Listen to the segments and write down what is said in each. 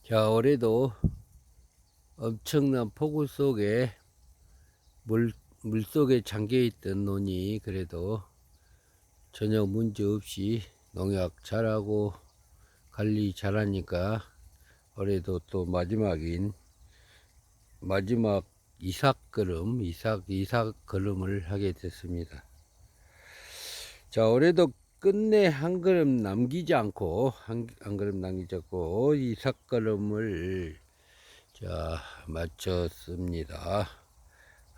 자, 올해도 엄청난 폭우 속에 물속에 잠겨있던 논이 그래도 전혀 문제 없이 농약 잘하고 관리 잘하니까 올해도 또 마지막 이삭 걸음을 하게 됐습니다. 자, 올해도 끝내 한 걸음 남기지 않고 이삭 걸음을 마쳤습니다.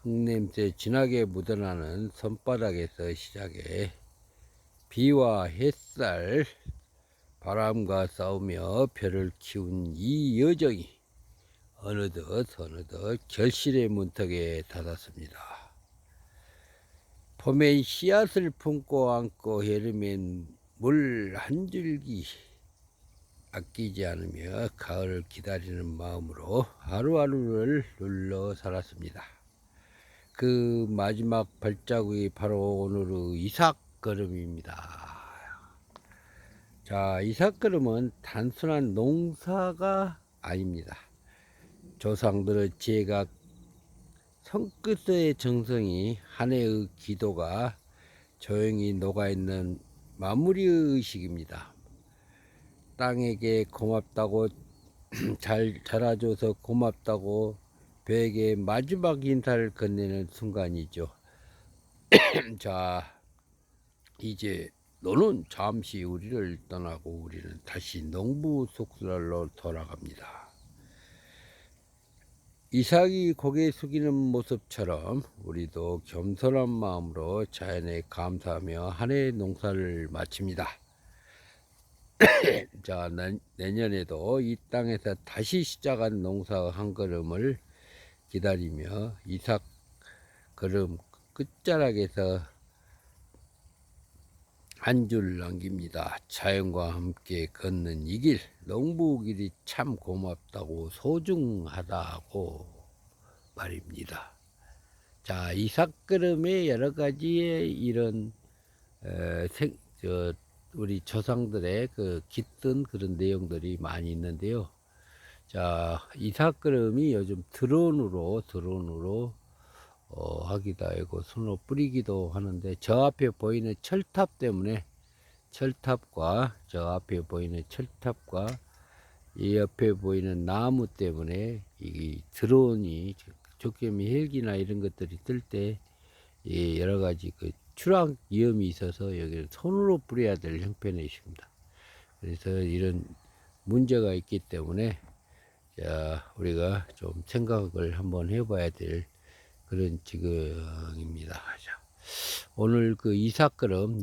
흙냄새 진하게 묻어나는 손바닥에서 시작해 비와 햇살, 바람과 싸우며 벼를 키운 이 여정이 어느덧 결실의 문턱에 닿았습니다. 봄엔 씨앗을 품고 안고 여름엔 물 한 줄기 아끼지 않으며 가을을 기다리는 마음으로 하루하루를 눌러 살았습니다. 그 마지막 발자국이 바로 오늘의 이삭걸음입니다. 자, 이삭걸음은 단순한 농사가 아닙니다. 조상들의 지혜가 손끝의 정성이 한 해의 기도가 조용히 녹아있는 마무리 의식입니다. 땅에게 고맙다고 잘 자라줘서 고맙다고 벼에게 마지막 인사를 건네는 순간이죠. 자, 이제 너는 잠시 우리를 떠나고 우리는 다시 농부 속살로 돌아갑니다. 이삭이 고개 숙이는 모습처럼 우리도 겸손한 마음으로 자연에 감사하며 한 해의 농사를 마칩니다. 자, 내년에도 이 땅에서 다시 시작한 농사의 한 걸음을 기다리며 이삭 걸음 끝자락에서 한 줄 남깁니다. 자연과 함께 걷는 이 길, 농부 길이 참 고맙다고 소중하다고 말입니다. 자, 이삭걸음에 여러 가지의 이런 우리 조상들의 그 깃든 그런 내용들이 많이 있는데요. 자, 이삭걸음이 요즘 드론으로 하기도 하고 손으로 뿌리기도 하는데, 저 앞에 보이는 철탑과 저 앞에 보이는 철탑과 이 옆에 보이는 나무 때문에 이 드론이 조개미 헬기나 이런 것들이 뜰 때 여러 가지 그 추락 위험이 있어서 여기를 손으로 뿌려야 될 형편에 있습니다. 그래서 이런 문제가 있기 때문에 우리가 좀 생각을 한번 해봐야 될 그런 지경입니다. 오늘 그 이삭걸음을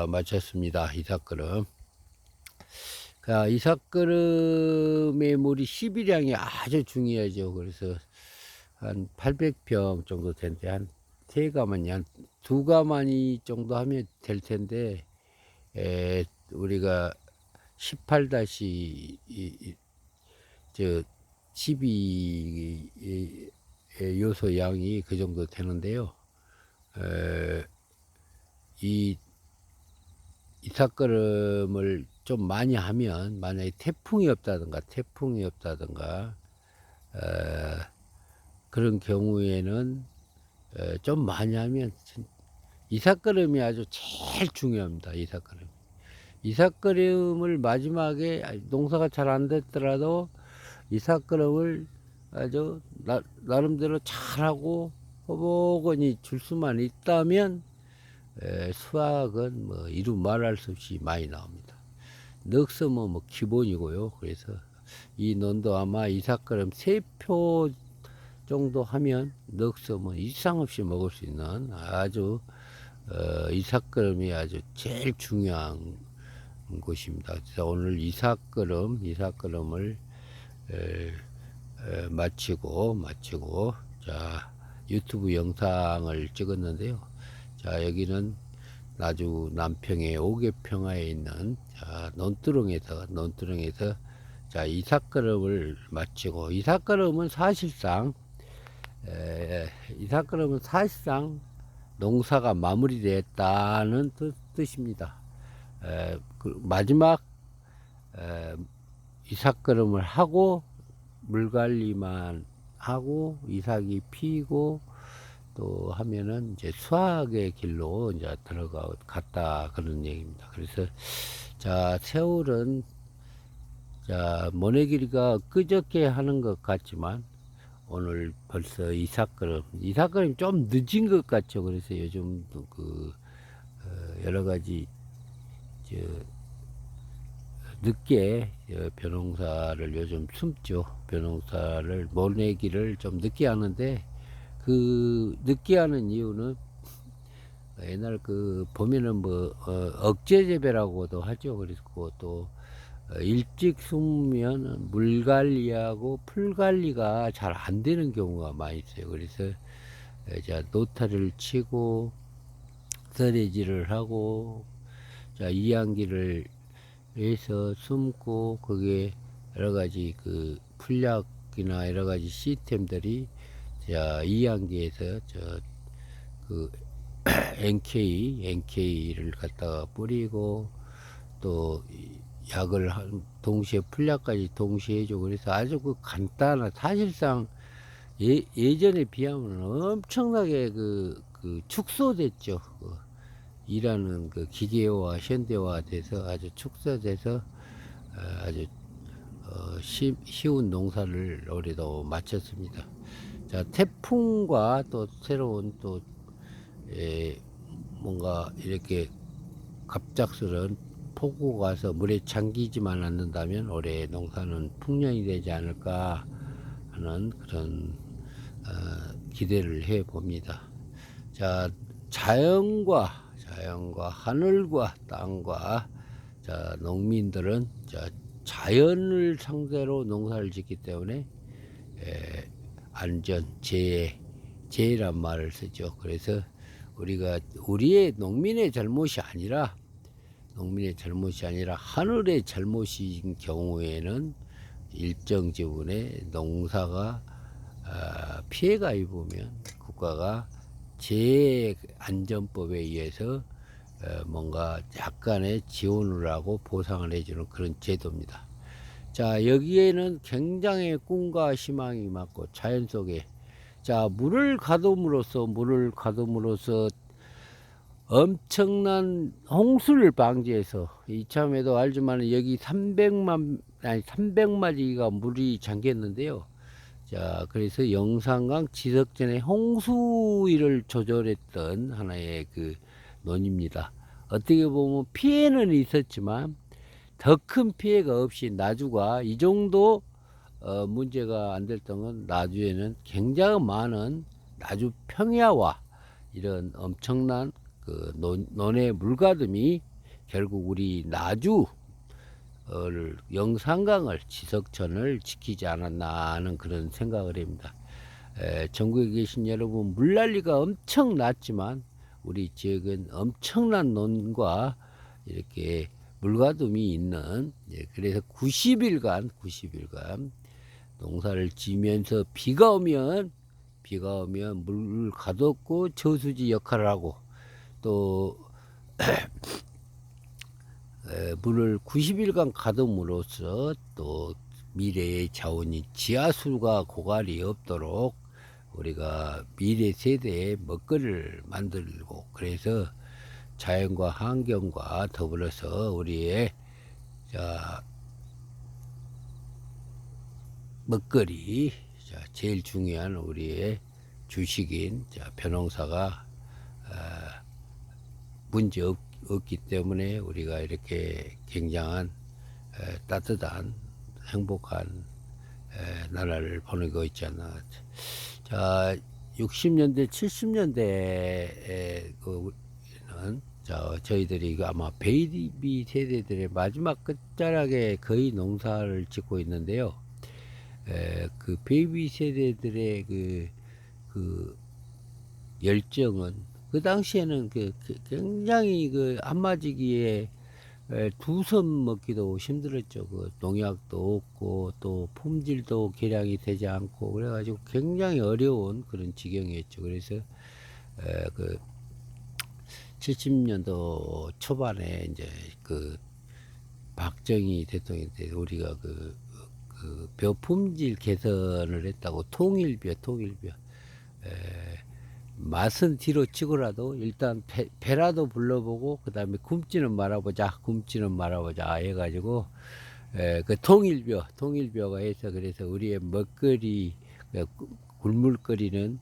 마쳤습니다. 이삭걸음의 물이 11양이 아주 중요하죠. 그래서 한 800평 정도 되는데 한 3가마니 한 2가마니 정도 하면 될 텐데, 우리가 18-12 요소 양이 그 정도 되는데요. 이 이삭걸음을 좀 많이 하면, 만약에 태풍이 없다든가 그런 경우에는 좀 많이 하면 이삭걸음이 아주 제일 중요합니다. 이삭걸음을 마지막에 농사가 잘 안 됐더라도 이삭걸음을 아주 나름대로 잘하고 호복원이 줄 수만 있다면 수확은 뭐 이루 말할 수 없이 많이 나옵니다. 넉섬은 뭐 기본이고요. 그래서 이 논도 아마 이삭걸음 3표 정도 하면 넉섬은 이상 없이 먹을 수 있는 아주 이삭걸음이 아주 제일 중요한 곳입니다. 그래서 오늘 이삭걸음을 마치고 자, 유튜브 영상을 찍었는데요. 자, 여기는 나주 남평의 옥외평화에 있는 논두렁에서 자, 이삭걸음을 마치고, 이삭걸음은 사실상 농사가 마무리됐다는 뜻입니다. 그 마지막 에, 이삭걸음을 하고 물 관리만 하고 이삭이 피고 또 하면은 이제 수확의 길로 이제 갔다 그런 얘기입니다. 그래서 자 세월은 자 모내 길이가 끄적게 하는 것 같지만 오늘 벌써 이삭걸음 좀 늦은 것 같죠. 그래서 요즘 그 여러 가지 저 늦게 벼농사를 요즘 숨죠. 벼농사를 모내기를 좀 늦게 하는데 그 늦게 하는 이유는 옛날 그 보면은 뭐 억제 재배라고도 하죠. 그리고 또 일찍 숨으면 물 관리하고 풀 관리가 잘 안 되는 경우가 많이 있어요. 그래서 자 노타를 치고 쓰레지를 하고 자 이항기를 해서 숨고 그게 여러 가지 그 풀약이나 여러 가지 시스템들이 자 이항기에서 저그 NK를 갖다가 뿌리고 또 약을 동시에 풀약까지 동시에 해주고 그래서 아주 그 간단한 사실상 예전에 비하면 엄청나게 그 축소됐죠. 그 일하는 그 기계화 현대화돼서 아주 축소돼서 아주 쉬운 농사를 올해도 마쳤습니다. 자 태풍과 또 새로운 또 뭔가 이렇게 갑작스런 폭우가 와서 물에 잠기지만 않는다면 올해 농사는 풍년이 되지 않을까 하는 그런 기대를 해 봅니다. 자 자연과 하늘과 땅과 자 농민들은 자 자연을 상대로 농사를 짓기 때문에 안전 재해란 말을 쓰죠. 그래서 우리가 우리의 농민의 잘못이 아니라 하늘의 잘못인 경우에는 일정 지분의 농사가 피해가 입으면 국가가 재해안전법에 의해서 뭔가 약간의 지원을 하고 보상을 해주는 그런 제도입니다. 자 여기에는 굉장히 꿈과 희망이 많고 자연 속에 자 물을 가둠으로써 엄청난 홍수를 방지해서 이참에도 알지만 여기 300마지가 물이 잠겼는데요. 자 그래서 영산강 지석전에 홍수위를 조절했던 하나의 그 논입니다. 어떻게 보면 피해는 있었지만 더 큰 피해가 없이 나주가 이 정도 문제가 안 됐던 건 나주에는 굉장히 많은 나주 평야와 이런 엄청난 그 논의 물가듬이 결국 우리 나주 영산강을 지석천을 지키지 않았나 하는 그런 생각을 합니다. 전국에 계신 여러분 물난리가 엄청 났지만 우리 지역은 엄청난 논과 이렇게 물가듬이 있는 그래서 90일간 농사를 지면서 비가 오면 물 가뒀고 저수지 역할을 하고 또 물을 90일간 가둠으로써 또 미래의 자원이 지하수가 고갈이 없도록 우리가 미래 세대의 먹거리를 만들고 그래서 자연과 환경과 더불어서 우리의 자 먹거리 자 제일 중요한 우리의 주식인 자 벼농사가 문제 없기 때문에 우리가 이렇게 굉장한 따뜻한 행복한 나라를 보내고 있잖아. 자 60년대 70년대에는 자 저희들이 아마 베이비 세대들의 마지막 끝자락에 거의 농사를 짓고 있는데요. 그 베이비 세대들의 그 열정은 그 당시에는 굉장히 그 한마디기에 두 손 먹기도 힘들었죠. 그 농약도 없고 또 품질도 개량이 되지 않고 그래가지고 굉장히 어려운 그런 지경이었죠. 그래서 그 70년도 초반에 이제 그 박정희 대통령 때 우리가 벼 품질 개선을 했다고 통일벼. 맛은 뒤로 치고라도 일단 배라도 불러보고 그 다음에 굶지는 말아보자 해가지고 그 통일벼가 해서 그래서 우리의 먹거리 굴물거리는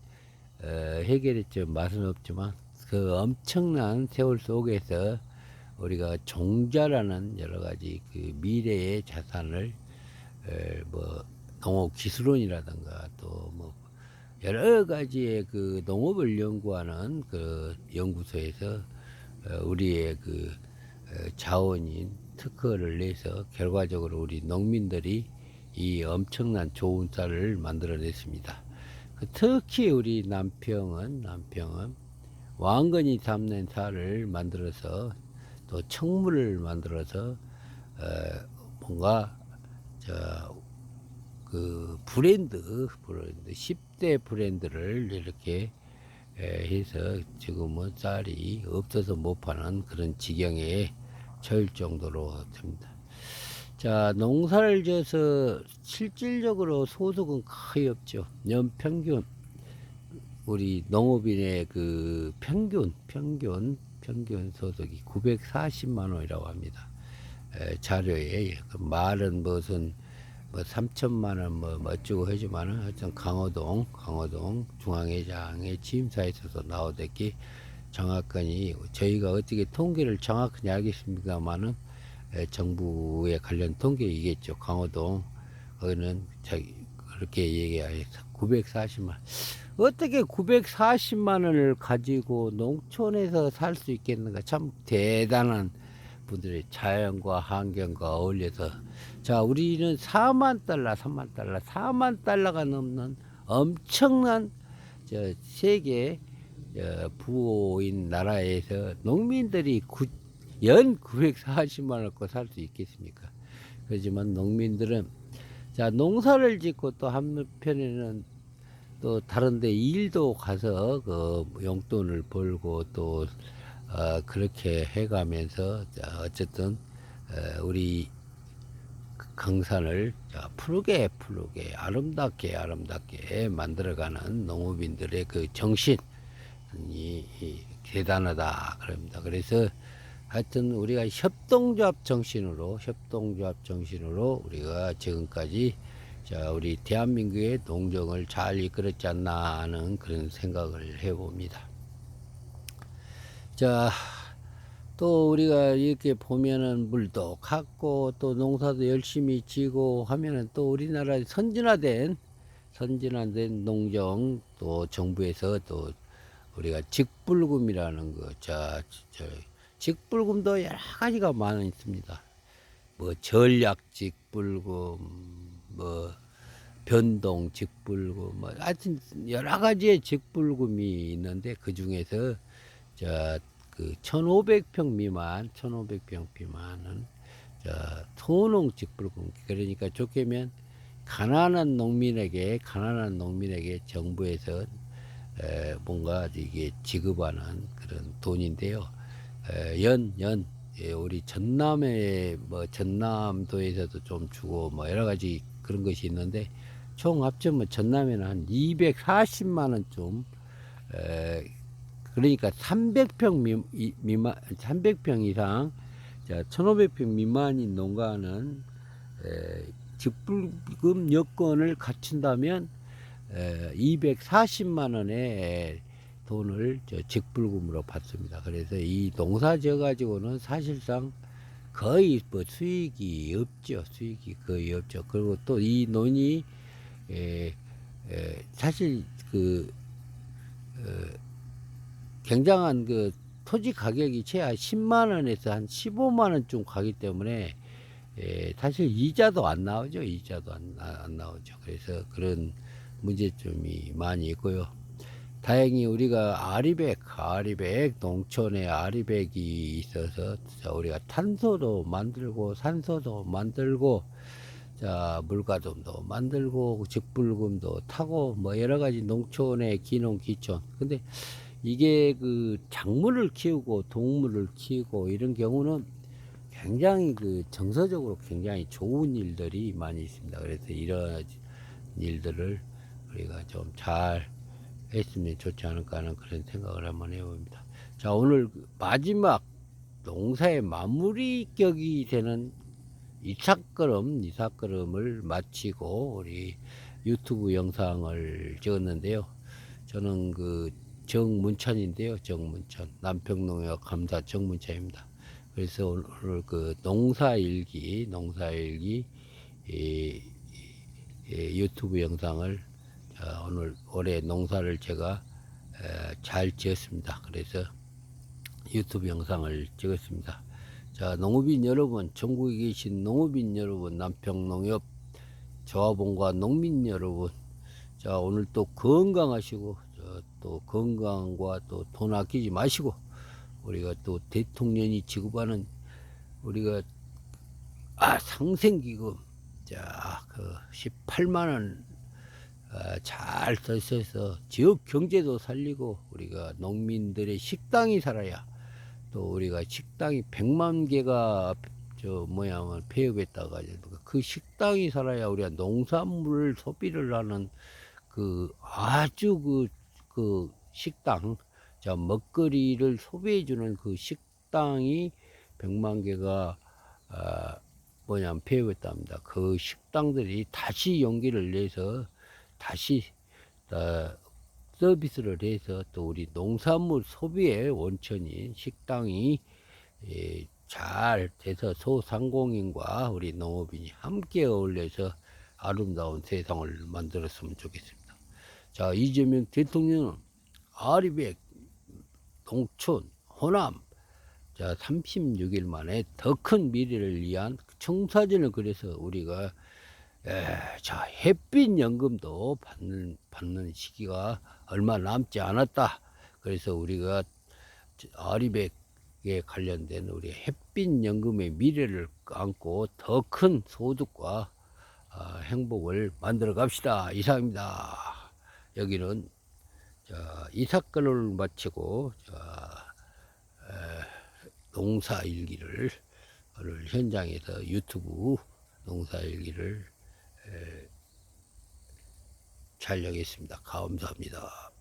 해결했죠. 맛은 없지만 그 엄청난 세월 속에서 우리가 종자라는 여러 가지 그 미래의 자산을 뭐 농업 기술원이라든가 또 뭐 여러 가지의 그 농업을 연구하는 그 연구소에서 우리의 그 자원인 특허를 내서 결과적으로 우리 농민들이 이 엄청난 좋은 쌀을 만들어냈습니다. 특히 우리 남평은 왕건이 담는 쌀을 만들어서 또 청물을 만들어서 뭔가 그 브랜드 10대 브랜드를 이렇게 해서 지금은 쌀이 없어서 못 파는 그런 지경에 처할 정도로 됩니다. 자, 농사를 지어서 실질적으로 소득은 거의 없죠. 연평균 우리 농업인의 그 평균 소득이 940만 원이라고 합니다. 자료에 그 말은 무슨 뭐 3천만 원 뭐 어쩌고 하지만은 하여튼 강호동 중앙회장의 취임사에 있어서 나오댔기 정확하니 저희가 어떻게 통계를 정확히 알겠습니다만은 정부에 관련 통계이겠죠. 강호동 거기는 자기 그렇게 얘기하여서 940만 어떻게 940만 원을 가지고 농촌에서 살 수 있겠는가. 참 대단한 분들의 자연과 환경과 어울려서 자 우리는 4만 달러가 넘는 엄청난 세계 부호인 나라에서 농민들이 연 940만 원 갖고 살 수 있겠습니까? 그렇지만 농민들은 자 농사를 짓고 또 한편에는 또 다른데 일도 가서 그 용돈을 벌고 또 그렇게 해가면서 어쨌든 우리 강산을 푸르게 아름답게 만들어가는 농업인들의 그 정신이 대단하다 그럽니다. 그래서 하여튼 우리가 협동조합 정신으로 우리가 지금까지 우리 대한민국의 농정을 잘 이끌었지 않나 하는 그런 생각을 해봅니다. 자, 또 우리가 이렇게 보면은 물도 갖고 또 농사도 열심히 지고 하면은 또 우리나라 선진화된 농정 또 정부에서 또 우리가 직불금이라는 거, 직불금도 여러 가지가 많이 있습니다. 뭐 전략 직불금, 뭐 변동 직불금, 뭐 하여튼 여러 가지의 직불금이 있는데 그 중에서 그 1,500평 미만은 소농 직불금. 그러니까 좋게면 가난한 농민에게 정부에서 뭔가 이게 지급하는 그런 돈인데요. 우리 전남도에서도 좀 주고 뭐 여러 가지 그런 것이 있는데 총 합치면 전남에는 한 240만 원쯤 그러니까 300평 미만 300평 이상 1,500평 미만인 농가는 직불금 여건을 갖춘다면 240만 원의 돈을 직불금으로 받습니다. 그래서 이 농사 지어 가지고는 사실상 거의 뭐 수익이 거의 없죠. 그리고 또 이 논이 사실 굉장한 그 토지 가격이 최하 10만 원에서 한 15만 원쯤 가기 때문에 사실 이자도 안 나오죠. 안 나오죠. 그래서 그런 문제점이 많이 있고요. 다행히 우리가 아리백 농촌에 아리백이 있어서 우리가 탄소도 만들고 산소도 만들고 물가좀도 만들고 직불금도 타고 뭐 여러 가지 농촌의 기농 기촌. 근데 이게 그 작물을 키우고 동물을 키우고 이런 경우는 굉장히 그 정서적으로 굉장히 좋은 일들이 많이 있습니다. 그래서 이런 일들을 우리가 좀 잘 했으면 좋지 않을까 하는 그런 생각을 한번 해봅니다. 자, 오늘 마지막 농사의 마무리 격이 되는 이삭걸음을 마치고 우리 유튜브 영상을 찍었는데요. 저는 그 정문찬인데요. 정문찬. 남평농협 감사 정문찬입니다. 그래서 오늘 그 농사일기 유튜브 영상을 오늘 올해 농사를 제가 잘 지었습니다. 그래서 유튜브 영상을 찍었습니다. 자, 농업인 여러분, 전국에 계신 농업인 여러분, 남평농협 조합원과 농민 여러분, 자, 오늘 또 건강하시고, 또 건강과 또 돈 아끼지 마시고, 우리가 또 대통령이 지급하는 우리가 상생기금, 자, 그 18만원 잘 써서 지역 경제도 살리고, 우리가 농민들의 식당이 살아야, 또 우리가 식당이 100만 개가 폐업했다가 그 식당이 살아야 우리가 농산물 소비를 하는 그 아주 그 식당, 자, 먹거리를 소비해주는 그 식당이 100만 개가 폐업했답니다. 그 식당들이 다시 용기를 내서 다시 서비스를 해서 또 우리 농산물 소비의 원천인 식당이 잘 돼서 소상공인과 우리 농업인이 함께 어울려서 아름다운 세상을 만들었으면 좋겠습니다. 자, 이재명 대통령은 아리백, 농촌, 호남, 자, 36일 만에 더 큰 미래를 위한 청사진을 그려서 우리가 자, 햇빛 연금도 받는 시기가 얼마 남지 않았다. 그래서 우리가 아리백에 관련된 우리 햇빛 연금의 미래를 안고 더 큰 소득과 행복을 만들어 갑시다. 이상입니다. 여기는 이삭걸을 마치고 농사일기를 오늘 현장에서 유튜브 농사일기를 촬영했습니다. 감사합니다.